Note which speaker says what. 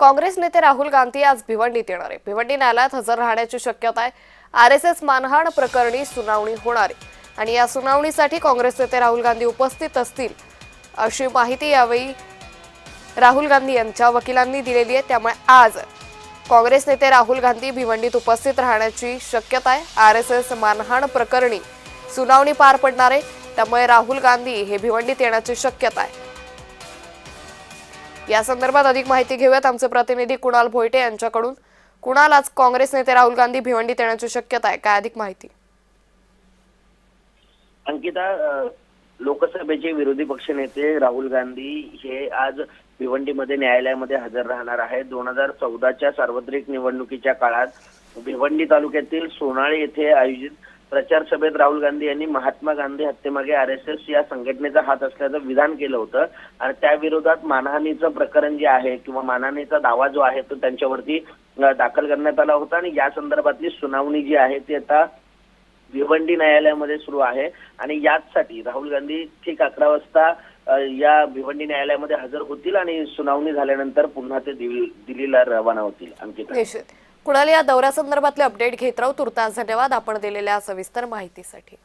Speaker 1: काँग्रेस नेते राहुल गांधी आज भिवंडीत येणार आहे। भिवंडी न्यायालयात हजर राहण्याची शक्यता आहे। आरएसएस मानहाण प्रकरणी सुनावणी होणार आहे आणि या सुनावणीसाठी काँग्रेस नेते राहुल गांधी उपस्थित असतील अशी माहिती यावेळी राहुल गांधी यांच्या वकिलांनी दिलेली आहे। त्यामुळे आज काँग्रेस नेते राहुल गांधी भिवंडीत उपस्थित राहण्याची शक्यता आहे। आरएसएस मानहाण प्रकरणी सुनावणी पार पडणार आहे, त्यामुळे राहुल गांधी हे भिवंडीत येण्याची शक्यता आहे। या संदर्भात अधिक माहिती घेऊयात आमचे प्रतिनिधी कुणाल भोईटे यांच्याकडून। कुणाल, आज काँग्रेस नेते राहुल गांधी भिवंडीत येण्याची शक्यता आहे, काय अधिक माहिती?
Speaker 2: अंकिता, लोकसभेचे विरोधी पक्षनेते राहुल गांधी हे आज भिवंडीमध्ये न्यायालयामध्ये हजर राहणार आहेत। 2014च्या सार्वत्रिक निवडणुकीच्या काळात भिवंडी तालुक्यातील सोनाळे येथे आयोजित प्रचार सभेत राहुल गांधी यांनी महात्मा गांधी हत्येमागे आरएसएस या संघटनेचा हात असल्याचं विधान केलं होतं आणि त्या विरोधात मानहानीचं प्रकरण जे आहे किंवा मानहानीचा दावा जो आहे तो त्यांच्यावरती दाखल करण्यात आला होता आणि या संदर्भातली सुनावणी जी आहे ती आता भिवंडी न्यायालयामध्ये सुरू आहे आणि याचसाठी राहुल गांधी ठीक 11 वाजता या भिवंडी न्यायालयामध्ये हजर होतील आणि सुनावणी झाल्यानंतर पुन्हा ते दिल्लीला रवाना होतील। अंकिता,
Speaker 1: कुणाल, या दौऱ्यासंदर्भातले अपडेट घेत राहू। तुर्तास धन्यवाद आपण दिलेल्या सविस्तर माहितीसाठी।